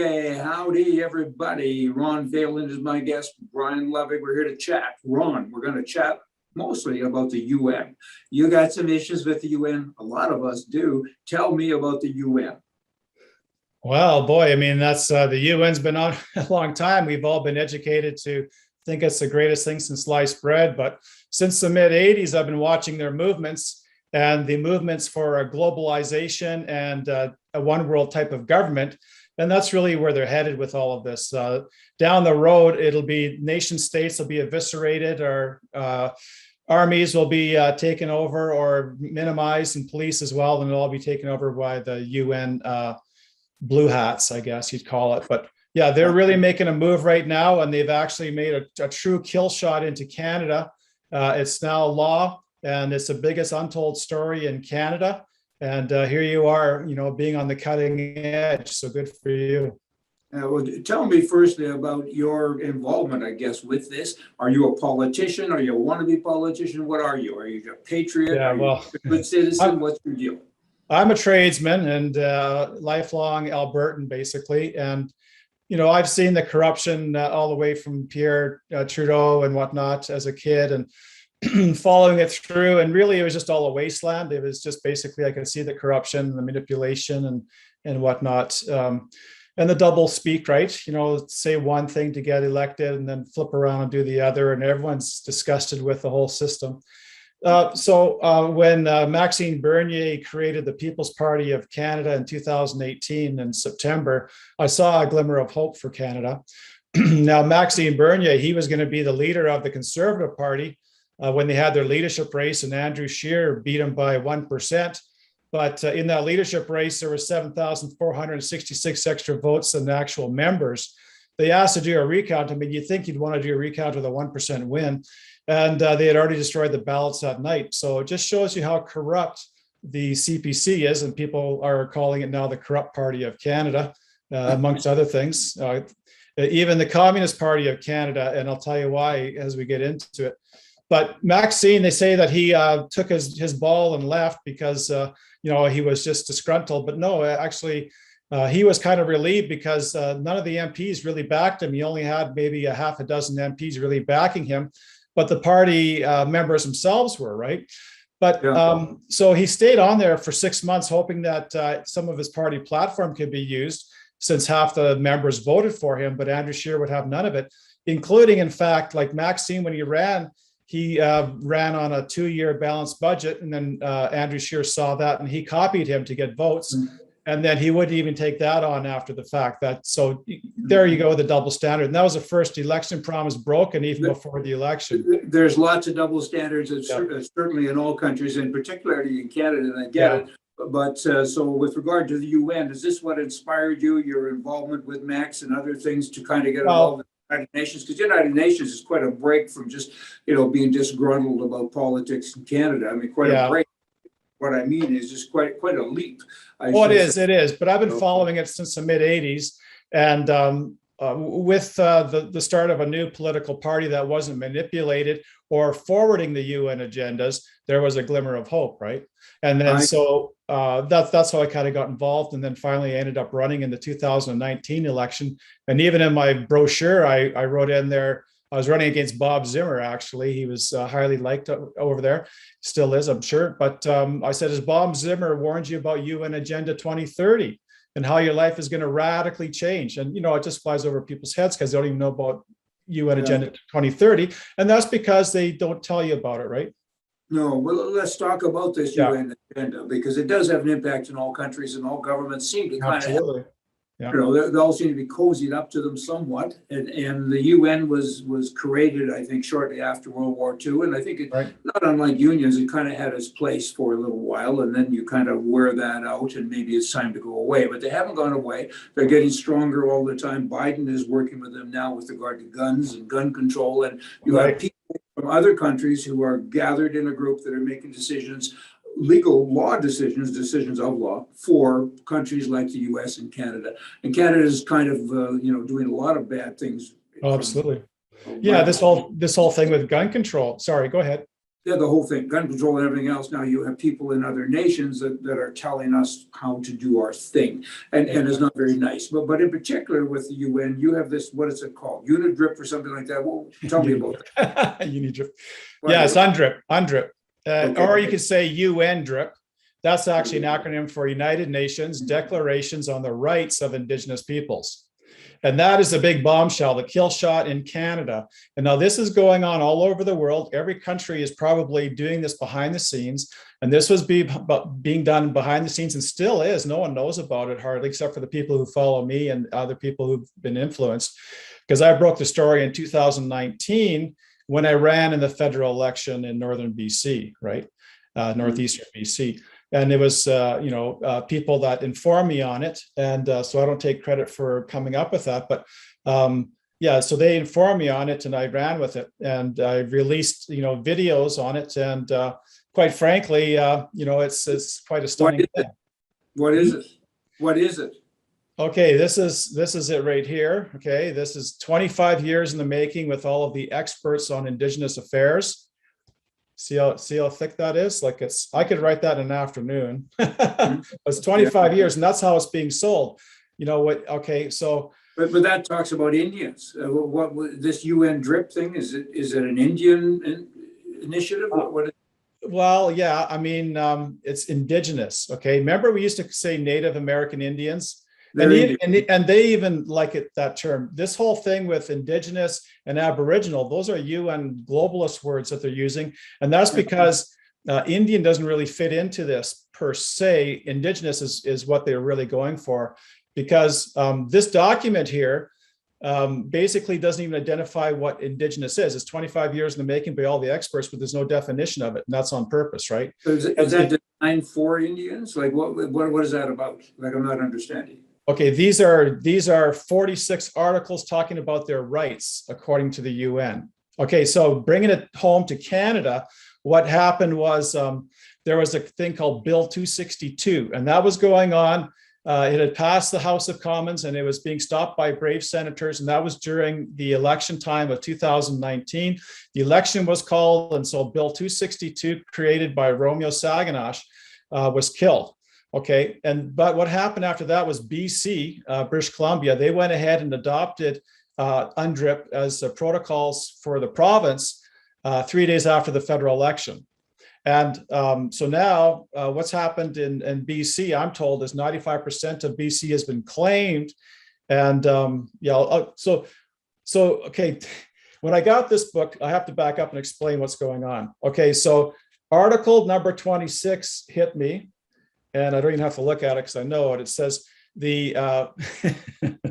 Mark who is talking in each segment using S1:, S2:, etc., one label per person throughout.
S1: Hey, howdy, everybody. Ron Vaillant is my guest. Brian Lovig, we're here to chat. Ron, we're going to chat mostly about the UN. You got some issues with the UN. A lot of us do. Tell me about the UN.
S2: Well, boy, I mean, that's the UN's been on a long time. We've all been educated to think it's the greatest thing since sliced bread. But since the mid 80s, I've been watching their movements and the movements for a globalization and a one world type of government. And that's really where they're headed with all of this. Down the road, it'll be nation states will be eviscerated, or armies will be taken over or minimized, and police as well. And it'll all be taken over by the UN blue hats, I guess you'd call it. But yeah, they're really making a move right now, and they've actually made a true kill shot into Canada. It's now law, and it's the biggest untold story in Canada. And here you are, being on the cutting edge. So good for you.
S1: Well, tell me firstly about your involvement, I guess, with this. Are you a politician? Are you a wannabe politician? What are you? Are you a patriot?
S2: Yeah,
S1: are you
S2: well,
S1: a good citizen? What's your deal?
S2: I'm a tradesman and lifelong Albertan, basically. And, I've seen the corruption all the way from Pierre Trudeau and whatnot as a kid, and following it through. And really, it was just all a wasteland. It was just basically, I could see the corruption, the manipulation and whatnot. And the double speak, right? Say one thing to get elected and then flip around and do the other. And everyone's disgusted with the whole system. So when Maxime Bernier created the People's Party of Canada in 2018 in September, I saw a glimmer of hope for Canada. Now, Maxime Bernier, he was going to be the leader of the Conservative Party when they had their leadership race, and Andrew Scheer beat him by 1%. But in that leadership race, there were 7,466 extra votes than the actual members. They asked to do a recount. I mean, you'd think you'd want to do a recount with a 1% win. And they had already destroyed the ballots that night. So it just shows you how corrupt the CPC is. And people are calling it now the Corrupt Party of Canada, amongst other things. Even the Communist Party of Canada, and I'll tell you why as we get into it. But Maxine, they say that he took his ball and left because, he was just disgruntled. But no, actually, he was kind of relieved because none of the MPs really backed him. He only had maybe a half a dozen MPs really backing him. But the party members themselves were, right? But so he stayed on there for 6 months, hoping that some of his party platform could be used, since half the members voted for him, but Andrew Scheer would have none of it, including, in fact, like Maxime, when he ran on a 2-year balanced budget, and then Andrew Scheer saw that and he copied him to get votes. Mm-hmm. And then he wouldn't even take that on after the fact. So there you go, the double standard. And that was the first election promise broken even before the election.
S1: There's lots of double standards, certainly in all countries, and particularly in Canada, and I get it. But so with regard to the UN, is this what inspired you, your involvement with Max and other things, to kind of get involved in the United Nations? Because the United Nations is quite a break from just, being disgruntled about politics in Canada. I mean, quite a break. What I mean is just quite a leap.
S2: It is. But I've been following it since the mid 80s, and with the start of a new political party that wasn't manipulated or forwarding the UN agendas, there was a glimmer of hope, right? And then that's how I kind of got involved, and then finally I ended up running in the 2019 election. And even in my brochure, I wrote in there, I was running against Bob Zimmer, actually. He was highly liked over there. Still is, I'm sure. But I said, has Bob Zimmer warned you about UN Agenda 2030 and how your life is going to radically change? And, it just flies over people's heads because they don't even know about UN Agenda 2030. And that's because they don't tell you about it, right?
S1: No, well, let's talk about this UN agenda, because it does have an impact in all countries, and all governments seem to kind of they all seem to be cozied up to them somewhat. And the UN was created, I think, shortly after World War II. And I think not unlike unions, it kind of had its place for a little while, and then you kind of wear that out and maybe it's time to go away. But they haven't gone away. They're getting stronger all the time. Biden is working with them now with regard to guns and gun control. And you have people from other countries who are gathered in a group that are making decisions, legal law decisions of law for countries like the US and Canada. And Canada is kind of, doing a lot of bad things.
S2: Oh, absolutely. Yeah, this whole thing with gun control. Sorry, go ahead.
S1: Yeah, the whole thing, gun control and everything else. Now you have people in other nations that are telling us how to do our thing, and it's not very nice. But in particular with the UN, you have this, what is it called? UNIDRIP or something like that. Well, tell me about that.
S2: UNIDRIP. Yeah, it's UNDRIP. Okay. Or you could say UNDRIP. That's actually an acronym for United Nations Declarations on the Rights of Indigenous Peoples. And that is a big bombshell, the kill shot in Canada. And now this is going on all over the world. Every country is probably doing this behind the scenes. And this was being done behind the scenes and still is. No one knows about it hardly, except for the people who follow me and other people who've been influenced. Because I broke the story in 2019 when I ran in the federal election in northern BC, right? Northeastern BC. And it was, people that informed me on it. And so I don't take credit for coming up with that. But so they informed me on it and I ran with it. And I released, videos on it. And quite frankly, it's quite a stunning thing.
S1: What is it? What is it?
S2: Okay, this is it right here. Okay, this is 25 years in the making with all of the experts on Indigenous affairs. See how thick that is? Like I could write that in an afternoon. It's 25 years, and that's how it's being sold. You know what? Okay, so.
S1: But that talks about Indians. What this UN drip thing is it an Indian initiative?
S2: Well, yeah. I mean, it's Indigenous. Okay, remember we used to say Native American Indians. And they even like it, that term. This whole thing with Indigenous and Aboriginal, those are UN globalist words that they're using. And that's because Indian doesn't really fit into this per se. Indigenous is what they're really going for. Because this document here basically doesn't even identify what Indigenous is. It's 25 years in the making by all the experts, but there's no definition of it. And that's on purpose, right?
S1: So is that designed for Indians? Like what is that about? Like I'm not understanding.
S2: Okay, these are 46 articles talking about their rights according to the UN. Okay, so bringing it home to Canada, what happened was there was a thing called Bill 262, and that was going on. It had passed the House of Commons and it was being stopped by brave senators, and that was during the election time of 2019. The election was called, and so Bill 262, created by Romeo Saginaw, was killed. Okay, but what happened after that was BC, British Columbia, they went ahead and adopted UNDRIP as protocols for the province 3 days after the federal election. And so now what's happened in BC, I'm told, is 95% of BC has been claimed. And okay, when I got this book, I have to back up and explain what's going on. Okay, so article number 26 hit me. And I don't even have to look at it because I know it. It says the.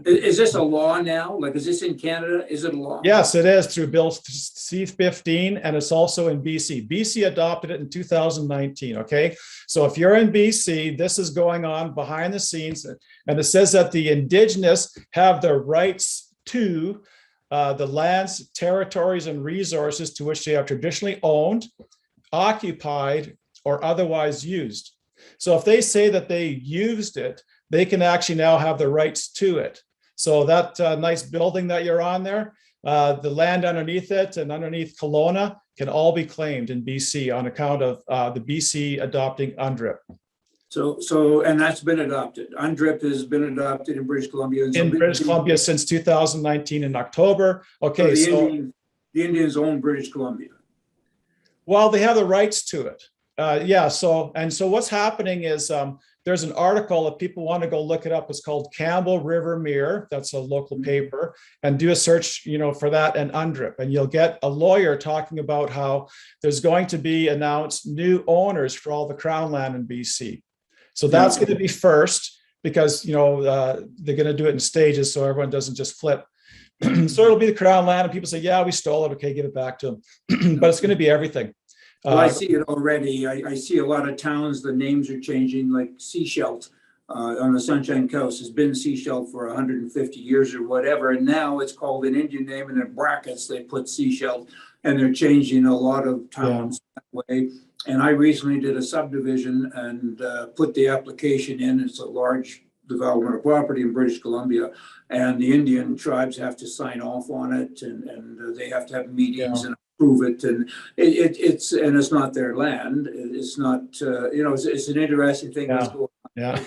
S1: Is this a law now? Like, is this in Canada? Is it a law?
S2: Yes, it is through Bill C-15, and it's also in BC. BC adopted it in 2019. Okay, so if you're in BC, this is going on behind the scenes, and it says that the Indigenous have the rights to the lands, territories, and resources to which they have traditionally owned, occupied, or otherwise used. So if they say that they used it, they can actually now have the rights to it. So that nice building that you're on there, the land underneath it and underneath Kelowna can all be claimed in BC on account of the BC adopting UNDRIP.
S1: So and that's been adopted. UNDRIP has been adopted in British Columbia.
S2: In British Columbia since 2019 in October. Okay,
S1: so the Indians own British Columbia.
S2: Well, they have the rights to it. So what's happening is there's an article, if people want to go look it up, it's called Campbell River Mirror. That's a local paper, and do a search, for that and UNDRIP, and you'll get a lawyer talking about how there's going to be announced new owners for all the Crown land in BC. So that's going to be first because, they're going to do it in stages so everyone doesn't just flip. So it'll be the Crown land and people say, yeah, we stole it. Okay, give it back to them. But it's going to be everything.
S1: Well, I see it already. I see a lot of towns, the names are changing, like Seashell on the Sunshine Coast has been Seashell for 150 years or whatever. And now it's called an Indian name, and in brackets, they put Seashell, and they're changing a lot of towns that way. And I recently did a subdivision and put the application in. It's a large development of property in British Columbia, and the Indian tribes have to sign off on it, and they have to have meetings and prove it, and it's not their land. It's not, it's an interesting thing that's going on.
S2: Yeah.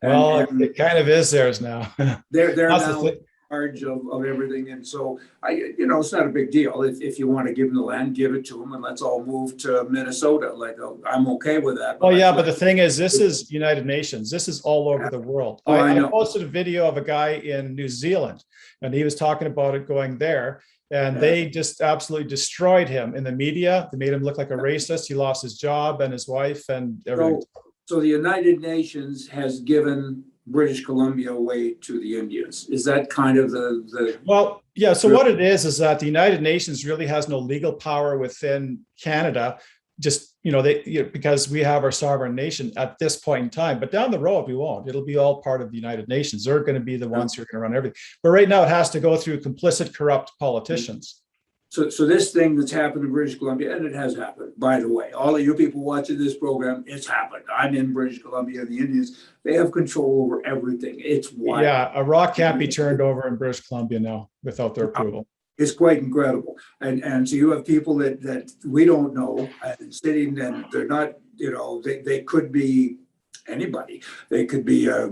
S2: Well, it kind of is theirs now.
S1: They're now in charge of everything, and so it's not a big deal. If you want to give them the land, give it to them, and let's all move to Minnesota. Like, I'm okay with that.
S2: Oh yeah, but the thing is, this is United Nations. This is all over the world. I posted a video of a guy in New Zealand, and he was talking about it going there, and they just absolutely destroyed him in the media. They made him look like a racist. He lost his job and his wife and everything.
S1: So the United Nations has given British Columbia away to the Indians. Is that kind of the
S2: Well, yeah. So what it is that the United Nations really has no legal power within Canada, just because we have our sovereign nation at this point in time. But down the road, we won't. It'll be all part of the United Nations. They're going to be the ones who are going to run everything. But right now, it has to go through complicit, corrupt politicians.
S1: So this thing that's happened in British Columbia, and it has happened, by the way, all of you people watching this program, it's happened. I'm in British Columbia. The Indians, they have control over everything. It's wild.
S2: Yeah, a rock can't be turned over in British Columbia now without their approval.
S1: It's quite incredible. And so you have people that we don't know sitting, and they're not, they could be anybody. They could be a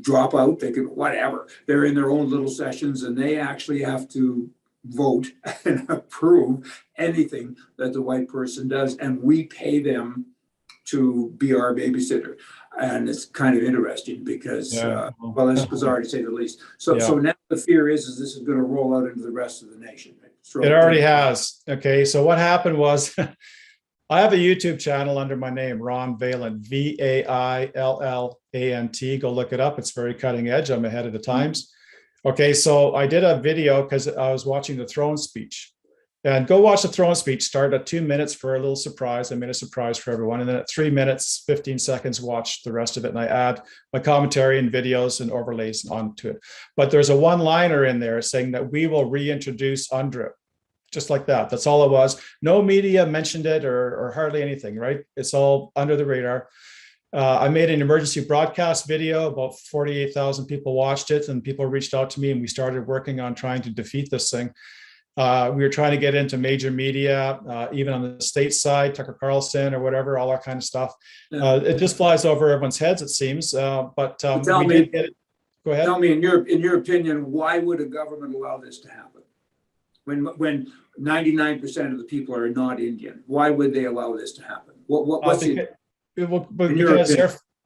S1: dropout. They could, whatever. They're in their own little sessions, and they actually have to vote and approve anything that the white person does, and we pay them to be our babysitter. And it's kind of interesting because well, it's bizarre to say the least. So now the fear is this is going to roll out into the rest of the nation.
S2: It already has. Okay, so what happened was I have a YouTube channel under my name, Ron Vaillant, Vaillant. Go look it up. It's very cutting edge. I'm ahead of the times. Okay, so I did a video because I was watching the throne speech. And go watch the throne speech. Start at 2 minutes for a little surprise. I made a surprise for everyone. And then at 3 minutes, 15 seconds, watch the rest of it. And I add my commentary and videos and overlays onto it. But there's a one-liner in there saying that we will reintroduce UNDRIP. Just like that. That's all it was. No media mentioned it or hardly anything, right? It's all under the radar. I made an emergency broadcast video. About 48,000 people watched it, and people reached out to me, and we started working on trying to defeat this thing. We were trying to get into major media, even on the state side, Tucker Carlson or whatever, all that kind of stuff. It just flies over everyone's heads, it seems. But we did get it. Go ahead.
S1: Tell me, in your opinion, why would a government allow this to happen? When 99% of the people are not Indian, why would they allow this to happen? Because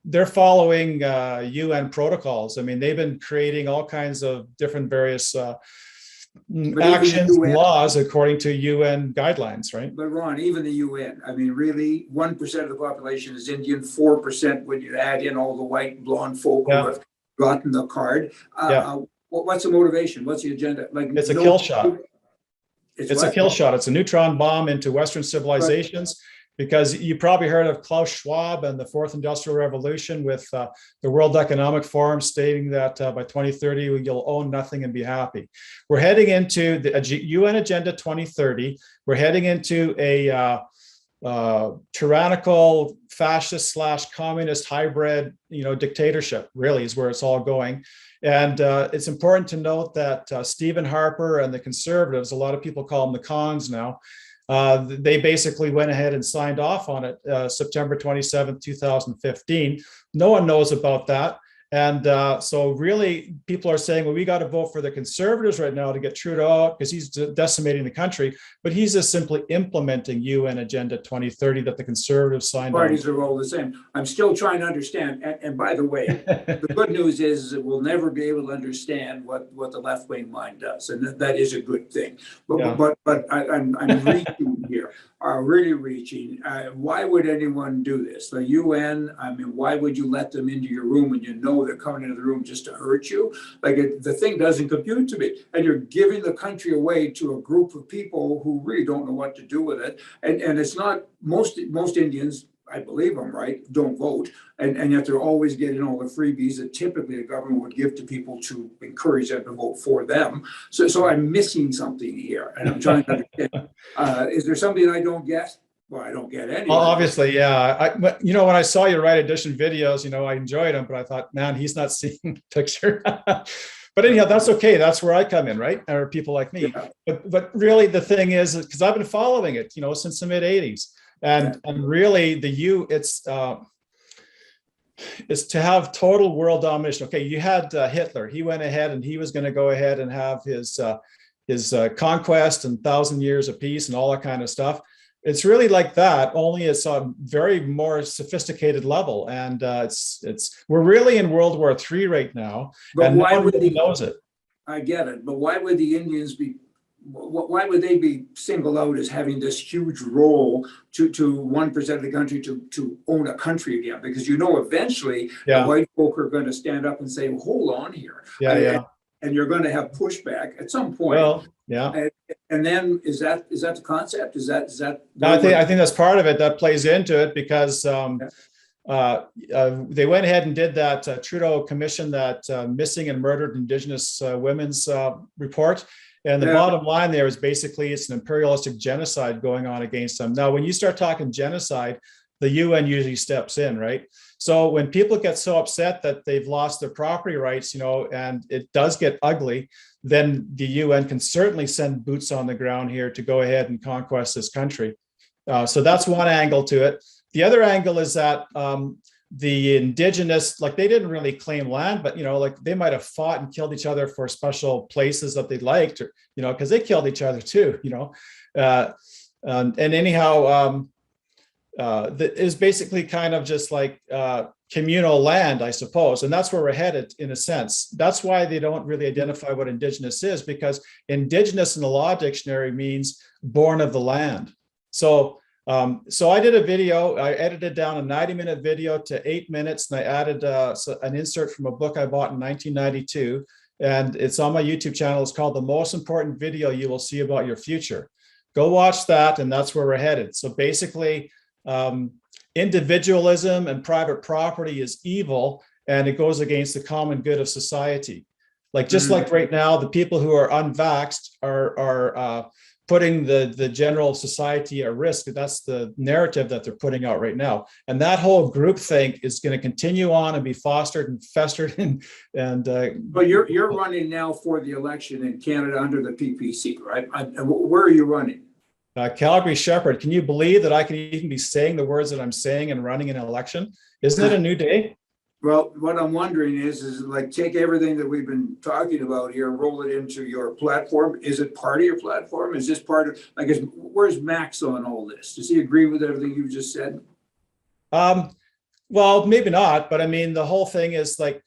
S2: they're following UN protocols. I mean, they've been creating all kinds of different various actions, laws according to UN guidelines, right?
S1: But Ron, even the UN, I mean, really, 1% of the population is Indian, 4% when you add in all the white blonde folk who have gotten the card. What's the motivation? What's the agenda? Like,
S2: it's a kill shot. It's a kill shot. It's a neutron bomb into Western civilizations. Because you probably heard of Klaus Schwab and the Fourth Industrial Revolution with the World Economic Forum stating that by 2030, you'll own nothing and be happy. We're heading into the UN Agenda 2030. We're heading into a tyrannical fascist / communist hybrid, dictatorship, really is where it's all going. And it's important to note that Stephen Harper and the conservatives, a lot of people call them the cons now, they basically went ahead and signed off on it September 27th, 2015. No one knows about that. And so really people are saying, well, we got to vote for the conservatives right now to get Trudeau out because he's decimating the country. But he's just simply implementing UN Agenda 2030 that the conservatives signed on.
S1: Parties are all the same. I'm still trying to understand. And by the way, the good news is that we'll never be able to understand what the left-wing mind does. And that is a good thing. But I'm reaching here, really reaching. Why would anyone do this? The UN, I mean, why would you let them into your room when you know they're coming into the room just to hurt you? Like, the thing doesn't compute to me. And you're giving the country away to a group of people who really don't know what to do with it. And it's not, most Indians, I believe I'm right, don't vote. And yet they're always getting all the freebies that typically the government would give to people to encourage them to vote for them. So I'm missing something here. And I'm trying to understand. Is there something I don't get? Well, I don't get any.
S2: Obviously, yeah. When I saw your Right Edition videos, I enjoyed them, but I thought, man, he's not seeing the picture. But anyhow, that's okay. That's where I come in, right? Or people like me. Yeah. But really, the thing is, because I've been following it, since the mid '80s, and really, it's to have total world domination. Okay, you had Hitler. He went ahead and he was going to go ahead and have his conquest and 1,000 years of peace and all that kind of stuff. It's really like that, only it's a very more sophisticated level, and we're really in World War III right now.
S1: But
S2: and
S1: why would
S2: they knows it?
S1: I get it, but why would the Indians be? Why would they be singled out as having this huge role to 1% of the country to own a country again? Because eventually the white folk are going to stand up and say, well, "Hold on here." And you're going to have pushback at some point.
S2: Well, yeah.
S1: And then is that the concept? Is that?
S2: I think that's part of it that plays into it, because they went ahead and did that. Trudeau commissioned that missing and murdered Indigenous women's report. And the bottom line there is basically it's an imperialistic genocide going on against them. Now, when you start talking genocide, the UN usually steps in, right? So when people get so upset that they've lost their property rights, and it does get ugly, then the UN can certainly send boots on the ground here to go ahead and conquest this country. So that's one angle to it. The other angle is that the Indigenous, like, they didn't really claim land, but, like, they might have fought and killed each other for special places that they liked, or, because they killed each other too, and anyhow, that is basically kind of just like communal land, I suppose. And that's where we're headed in a sense. That's why they don't really identify what Indigenous is, because Indigenous in the law dictionary means born of the land. So I did a video. I edited down a 90-minute video to 8 minutes, and I added an insert from a book I bought in 1992. And it's on my YouTube channel. It's called The Most Important Video You Will See About Your Future. Go watch that, and that's where we're headed. So basically, individualism and private property is evil, and it goes against the common good of society. Like, just like right now, the people who are unvaxxed are putting the general society at risk. That's the narrative that they're putting out right now. And that whole groupthink is going to continue on and be fostered and festered.
S1: But you're running now for the election in Canada under the PPC, right? Where are you running?
S2: Calgary Shepard. Can you believe that I can even be saying the words that I'm saying and running an election? Isn't it a new day?
S1: Well, what I'm wondering is like, take everything that we've been talking about here, roll it into your platform. Is it part of your platform? Is this part of, like, where's Max on all this? Does he agree with everything you just said?
S2: Well, maybe not, but I mean, the whole thing is like,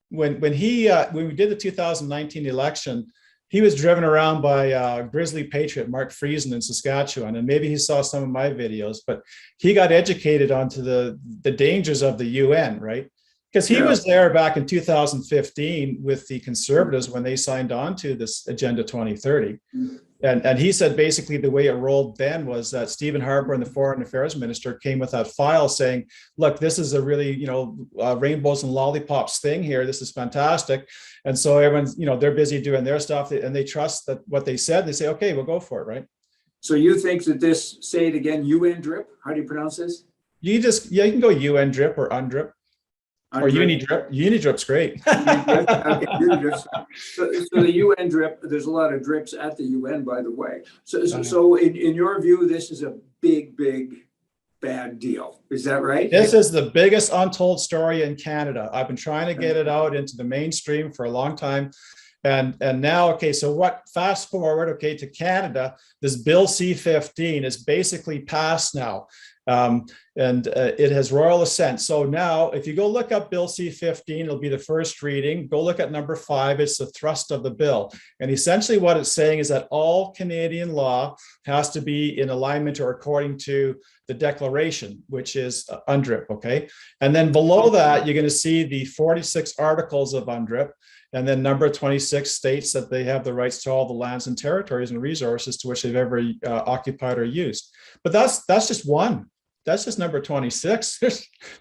S2: when we did the 2019 election, he was driven around by grizzly patriot Mark Friesen in Saskatchewan, and maybe he saw some of my videos, but he got educated onto the dangers of the UN, right? Because he was there back in 2015 with the Conservatives when they signed on to this Agenda 2030. And he said basically the way it rolled then was that Stephen Harper and the Foreign Affairs Minister came with that file saying, look, this is a really, rainbows and lollipops thing here. This is fantastic. And so everyone's, they're busy doing their stuff, and they trust that what they said. They say, okay, we'll go for it, right?
S1: So you think that this, say it again, UN drip? How do you pronounce this?
S2: You can go UN drip or undrip. Or Unidrip. Unidrip's great.
S1: Okay, Unidrip. So the UN drip, there's a lot of drips at the UN, by the way. So in your view, this is a big, bad deal. Is that right?
S2: This is the biggest untold story in Canada. I've been trying to get it out into the mainstream for a long time. And now, okay, so fast forward, okay, to Canada, this Bill C-15 is basically passed now. And it has royal assent. So now, if you go look up Bill C-15, it'll be the first reading. Go look at number 5. It's the thrust of the bill. And essentially what it's saying is that all Canadian law has to be in alignment or according to the Declaration, which is UNDRIP, okay? And then below that, you're going to see the 46 articles of UNDRIP. And then number 26 states that they have the rights to all the lands and territories and resources to which they've ever occupied or used. But that's just one. That's just number 26.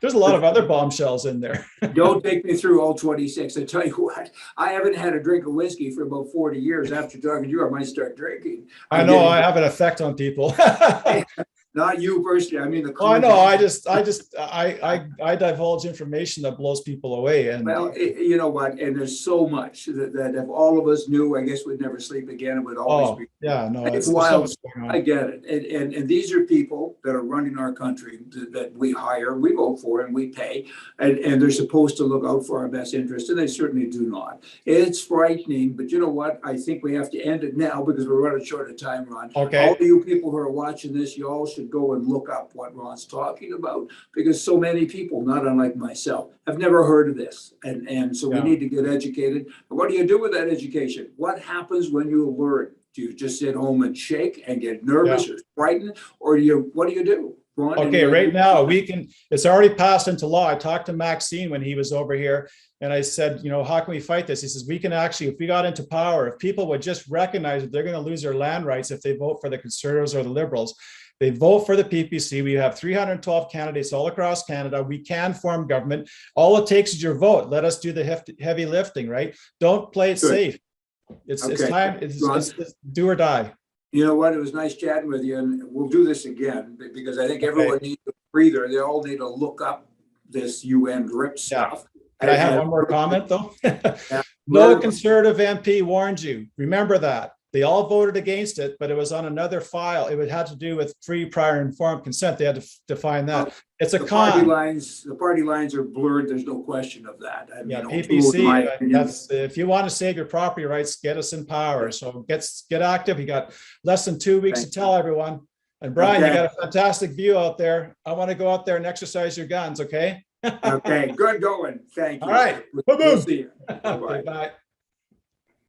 S2: There's a lot of other bombshells in there.
S1: Don't take me through all 26. I tell you what, I haven't had a drink of whiskey for about 40 years. After talking to you, I might start drinking.
S2: I know I have an effect on people.
S1: Not you personally. I mean, the.
S2: Oh, I know. I divulge information that blows people away. And
S1: well, you know what? And there's so much that if all of us knew, I guess we'd never sleep again. It would always be.
S2: Yeah, no,
S1: it's wild. I get it. And these are people that are running our country that we hire, we vote for, and we pay. And they're supposed to look out for our best interest, and they certainly do not. It's frightening, but you know what? I think we have to end it now because we're running short of time, Ron.
S2: Okay.
S1: All of you people who are watching this, you all should go and look up what Ron's talking about, because so many people, not unlike myself, have never heard of this. And so we need to get educated. And what do you do with that education? What happens when you learn? Do you just sit home and shake and get nervous or frightened? Or what do you do? Ron,
S2: okay, right now it's already passed into law. I talked to Maxine when he was over here, and I said, you know, how can we fight this? He says, we can actually, if we got into power, if people would just recognize that they're going to lose their land rights if they vote for the Conservatives or the Liberals, they vote for the PPC. We have 312 candidates all across Canada. We can form government. All it takes is your vote. Let us do the heavy lifting, right? Don't play it safe. It's time. It's do or die.
S1: You know what? It was nice chatting with you, and we'll do this again because I think everyone needs a breather. They all need to look up this UN drip stuff.
S2: Can I have one more comment though? No Conservative MP warned you. Remember that. They all voted against it, but it was on another file. It had to do with free, prior, informed consent. They had to define that. It's a con.
S1: The party lines are blurred. There's no question of that. I mean,
S2: PPC. That's if you want to save your property rights, get us in power. So get active. You got less than 2 weeks to tell everyone. And Brian, you got a fantastic view out there. I want to go out there and exercise your guns. Okay.
S1: Okay. Good going. Thank you.
S2: All right.
S1: We'll see you.
S2: Okay, bye.